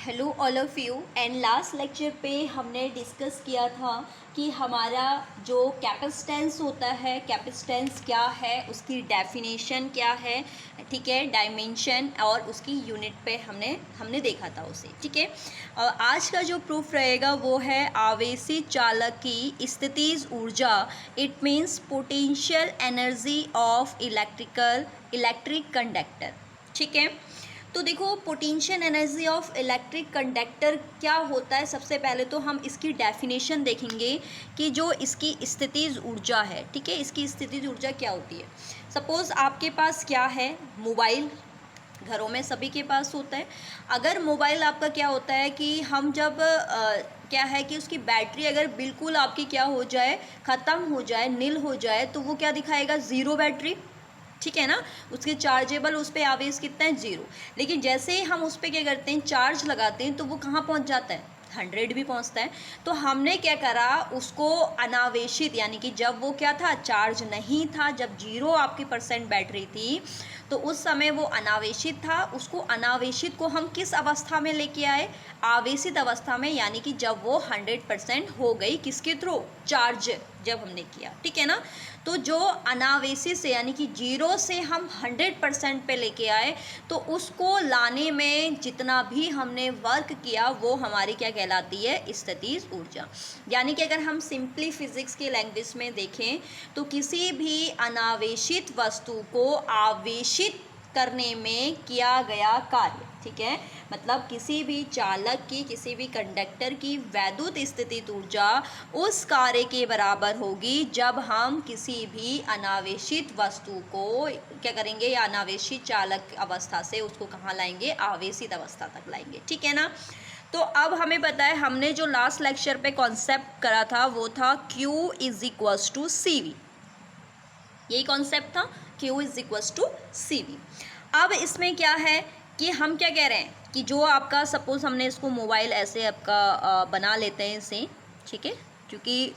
Hello all of you. And last lecture पे हमने discuss किया था कि हमारा जो कैपेसिटेंस होता है, कैपेसिटेंस क्या है, उसकी डेफिनेशन क्या है, ठीक है, डायमेंशन और उसकी यूनिट पे हमने देखा था उसे, ठीक है। और आज का जो प्रूफ रहेगा वो है आवेशी चालक की स्थितिज ऊर्जा। It means potential energy of electric conductor, ठीक है। तो देखो, potential energy of electric conductor क्या होता है। सबसे पहले तो हम इसकी डेफिनेशन देखेंगे कि जो इसकी स्थितिज ऊर्जा है, ठीक है, इसकी स्थितिज ऊर्जा क्या होती है। सपोज़ आपके पास क्या है, मोबाइल घरों में सभी के पास होता है। अगर मोबाइल आपका क्या होता है कि हम जब क्या है कि उसकी बैटरी अगर बिल्कुल आपकी क्या हो जाए, ख़त्म हो जाए, नील हो जाए, तो वो क्या दिखाएगा, ज़ीरो बैटरी, ठीक है ना। उसके चार्जेबल उस पर आवेश कितना है, 0। लेकिन जैसे ही हम उस पर क्या करते हैं, चार्ज लगाते हैं, तो वो कहाँ पहुँच जाता है, 100 भी पहुँचता है। तो हमने क्या करा, उसको अनावेशित, यानी कि जब वो क्या था, चार्ज नहीं था, जब 0 आपकी % बैटरी थी, तो उस समय वो अनावेशित था। उसको अनावेशित को हम किस अवस्था में लेके आए, आवेशित अवस्था में, यानी कि जब वो 100% हो गई, किसके थ्रू, चार्ज जब हमने किया, ठीक है ना। तो जो अनावेशित से, यानी कि 0 से हम 100% पे लेके आए, तो उसको लाने में जितना भी हमने वर्क किया वो हमारी क्या कहलाती है, स्थितिज ऊर्जा। यानी कि अगर हम सिंपली फिजिक्स की लैंग्वेज में देखें तो किसी भी अनावेशित वस्तु को आवेशित करने में किया गया कार्य, ठीक है, मतलब किसी भी चालक की, किसी भी कंडक्टर की वैद्युत स्थितिज ऊर्जा उस कार्य के बराबर होगी जब हम किसी भी अनावेशित वस्तु को क्या करेंगे, या अनावेशित चालक अवस्था से उसको कहाँ लाएंगे, आवेशित अवस्था तक लाएंगे, ठीक है ना। तो अब हमें पता है, हमने जो लास्ट लेक्चर पे कॉन्सेप्ट करा था वो था Q = CV, यही कॉन्सेप्ट था, Q = CV। अब इसमें क्या है कि हम क्या कह रहे हैं कि जो आपका, सपोज़ हमने इसको मोबाइल ऐसे आपका बना लेते हैं इसे, ठीक है, क्योंकि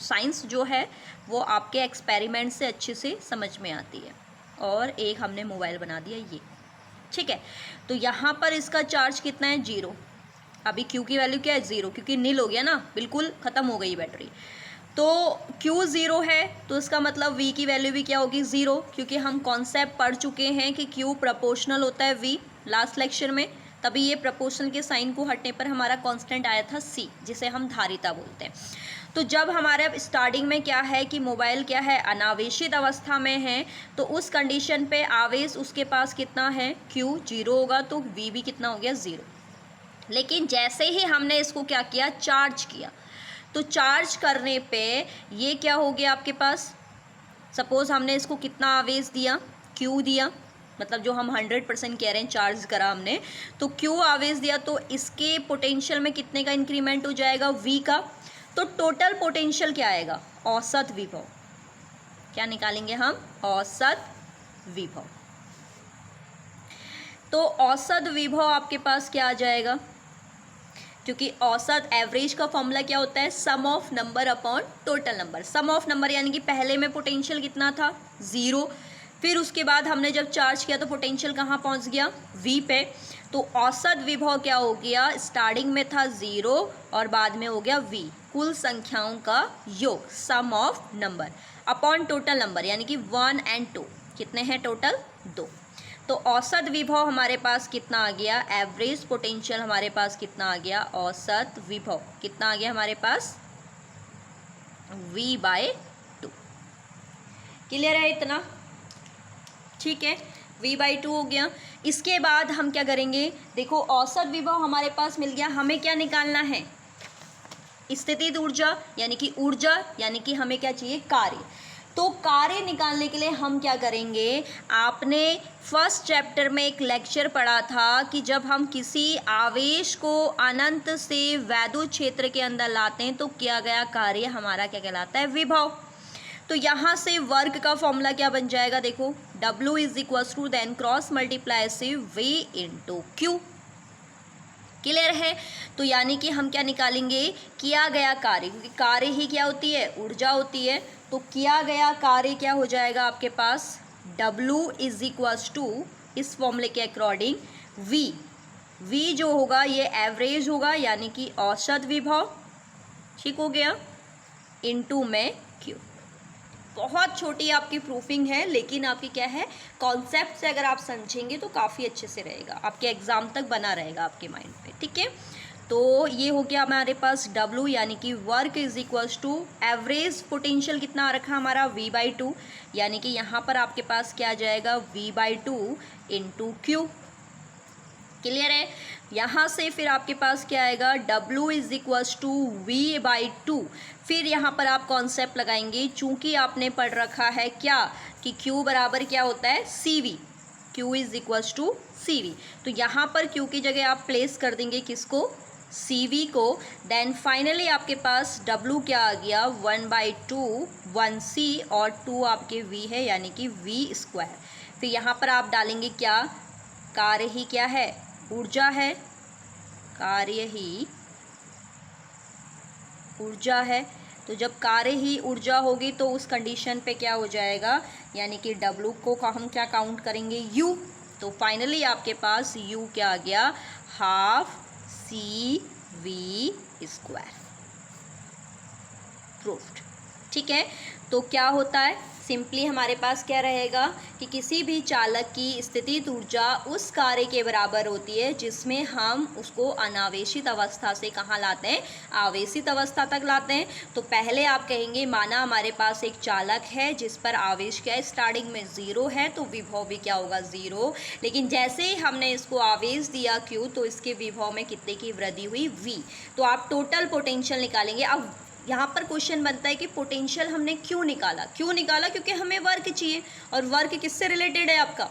साइंस जो है वो आपके एक्सपेरिमेंट से अच्छे से समझ में आती है। और एक हमने मोबाइल बना दिया ये, ठीक है। तो यहाँ पर इसका चार्ज कितना है, 0। अभी Q की वैल्यू क्या है, 0, क्योंकि नील हो गया ना, बिल्कुल ख़त्म हो गई बैटरी। तो Q 0 है, तो इसका मतलब V की वैल्यू भी क्या होगी, 0, क्योंकि हम कॉन्सेप्ट पढ़ चुके हैं कि Q प्रोपोर्शनल होता है V लास्ट लेक्चर में। तभी ये प्रोपोर्शनल के साइन को हटने पर हमारा कांस्टेंट आया था C, जिसे हम धारिता बोलते हैं। तो जब हमारे अब स्टार्टिंग में क्या है कि मोबाइल क्या है, अनावेशित अवस्था में है, तो उस कंडीशन पे आवेश उसके पास कितना है, Q 0 होगा, तो V भी कितना हो गया, 0। लेकिन जैसे ही हमने इसको क्या किया, चार्ज किया, तो चार्ज करने पे ये क्या हो गया आपके पास, सपोज़ हमने इसको कितना आवेश दिया, Q दिया, मतलब जो हम 100% कह रहे हैं चार्ज करा हमने, तो Q आवेश दिया, तो इसके पोटेंशियल में कितने का इंक्रीमेंट हो जाएगा, V का। तो टोटल पोटेंशियल क्या आएगा, औसत विभव, क्या निकालेंगे हम, औसत विभव। तो औसत विभव आपके पास क्या आ जाएगा, क्योंकि औसत एवरेज का फॉर्मूला क्या होता है, sum of number upon total number. Sum of number यानी कि पहले में पोटेंशियल कितना था, 0, फिर उसके बाद हमने जब चार्ज किया तो पोटेंशियल कहाँ पहुँच गया, V पे। तो औसत विभव क्या हो गया, स्टार्टिंग में था 0 और बाद में हो गया V, कुल संख्याओं का योग, sum of number upon total number, यानी कि 1 और 2, कितने हैं टोटल, 2। तो औसत विभव हमारे पास कितना आ गया, एवरेज पोटेंशियल हमारे पास कितना आ गया, औसत विभव कितना आ गया हमारे पास, V/2। क्लियर है इतना, ठीक है, V/2 हो गया। इसके बाद हम क्या करेंगे, देखो औसत विभव हमारे पास मिल गया, हमें क्या निकालना है, स्थितिज ऊर्जा, यानी कि ऊर्जा, यानी कि हमें क्या चाहिए, कार्य। तो कार्य निकालने के लिए हम क्या करेंगे, आपने फर्स्ट चैप्टर में एक लेक्चर पढ़ा था कि जब हम किसी आवेश को अनंत से वैद्युत क्षेत्र के अंदर लाते हैं तो किया गया कार्य हमारा क्या कहलाता है, विभव। तो यहाँ से वर्क का फॉर्मूला क्या बन जाएगा, देखो, W = देन क्रॉस मल्टीप्लाई से V × Q। क्लियर है। तो यानी कि हम क्या निकालेंगे, किया गया कार्य, क्योंकि कार्य ही क्या होती है, ऊर्जा होती है। तो किया गया कार्य क्या हो जाएगा आपके पास, W = इस फॉर्मूले के अकॉर्डिंग V V जो होगा ये एवरेज होगा यानी कि औसत विभव, ठीक हो गया, इनटू में Q। बहुत छोटी आपकी प्रूफिंग है, लेकिन आपकी क्या है, कॉन्सेप्ट से अगर आप समझेंगे तो काफ़ी अच्छे से रहेगा, आपके एग्जाम तक बना रहेगा आपके माइंड पे, ठीक है। तो ये हो गया हमारे पास W यानी कि work is equals to average potential कितना आ रखा हमारा V/2, यानी कि यहाँ पर आपके पास क्या आ जाएगा V/2 इंटू Q। क्लियर है। यहाँ से फिर आपके पास क्या आएगा, W is equals to V/2। फिर यहाँ पर आप कॉन्सेप्ट लगाएंगे, चूंकि आपने पढ़ रखा है क्या कि Q बराबर क्या होता है CV, Q is equals to CV। तो यहाँ पर Q की जगह आप प्लेस कर देंगे किसको, CV को। देन फाइनली आपके पास W क्या आ गया 1/2 1C और 2 आपके V है यानी कि V²। फिर यहाँ पर आप डालेंगे क्या, कार्य ही क्या है, ऊर्जा है, कार्य ही ऊर्जा है। तो जब कार्य ही ऊर्जा होगी तो उस कंडीशन पे क्या हो जाएगा, यानी कि W को हम क्या काउंट करेंगे, U। तो फाइनली आपके पास U क्या आ गया, हाफ CV²। प्रूफ्ड, ठीक है। तो क्या होता है, सिंपली हमारे पास क्या रहेगा कि किसी भी चालक की स्थितिज ऊर्जा उस कार्य के बराबर होती है जिसमें हम उसको अनावेशित अवस्था से कहाँ लाते हैं, आवेशित अवस्था तक लाते हैं। तो पहले आप कहेंगे माना हमारे पास एक चालक है जिस पर आवेश क्या है, स्टार्टिंग में 0 है, तो विभव भी क्या होगा 0। लेकिन जैसे ही हमने इसको आवेश दिया Q तो इसके विभव में कितने की वृद्धि हुई, V। तो आप टोटल पोटेंशियल निकालेंगे। अब यहाँ पर क्वेश्चन बनता है कि पोटेंशियल हमने क्यों निकाला, क्योंकि हमें वर्क चाहिए, और वर्क किससे रिलेटेड है, आपका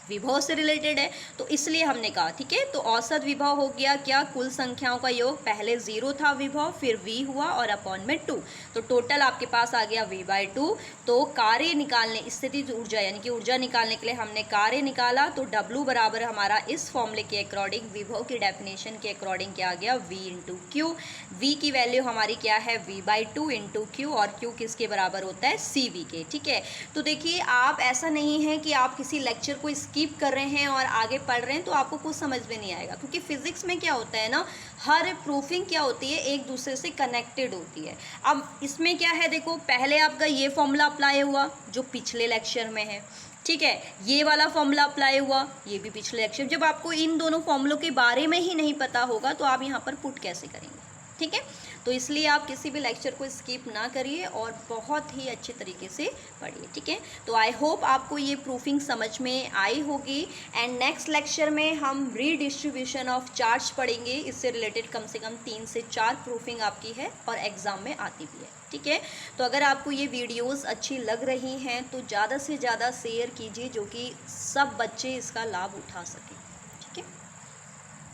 विभव से रिलेटेड है। तो इसलिए हमने कहा ठीक है। तो औसत विभव हो गया क्या, कुल संख्याओं का योग, पहले 0 था विभव, फिर V हुआ और अपॉन में 2, तो टोटल आपके पास आ गया V/2। तो कार्य निकालने, स्थितिज ऊर्जा यानी कि ऊर्जा निकालने के लिए हमने कार्य निकाला, तो W बराबर हमारा इस फॉर्मूले के अकॉर्डिंग, विभव की डेफिनेशन के अकॉर्डिंग क्या आ गया, V इंटू Q। V की वैल्यू हमारी क्या है, V/2 इंटू Q, और Q किसके बराबर होता है, CV के, ठीक है। तो देखिए आप, ऐसा नहीं है कि आप किसी लेक्चर को स्किप कर रहे हैं और आगे पढ़ रहे हैं तो आपको कुछ समझ में नहीं आएगा, क्योंकि फिजिक्स में क्या होता है ना, हर प्रूफिंग क्या होती है, एक दूसरे से कनेक्टेड होती है। अब इसमें क्या है, देखो पहले आपका ये फॉर्मूला अप्लाई हुआ जो पिछले लेक्चर में है, ठीक है, ये वाला फॉर्मूला अप्लाई हुआ, ये भी पिछले लेक्चर। जब आपको इन दोनों फॉर्मूलों के बारे में ही नहीं पता होगा तो आप यहाँ पर पुट कैसे करेंगे, ठीक है। तो इसलिए आप किसी भी लेक्चर को स्किप ना करिए और बहुत ही अच्छे तरीके से पढ़िए, ठीक है। तो आई होप आपको ये प्रूफिंग समझ में आई होगी। एंड नेक्स्ट लेक्चर में हम रीडिस्ट्रीब्यूशन ऑफ चार्ज पढ़ेंगे। इससे रिलेटेड कम से कम 3 से 4 प्रूफिंग आपकी है और एग्ज़ाम में आती भी है, ठीक है। तो अगर आपको ये वीडियोज़ अच्छी लग रही हैं तो ज़्यादा से ज़्यादा शेयर कीजिए, जो कि सब बच्चे इसका लाभ उठा सकें।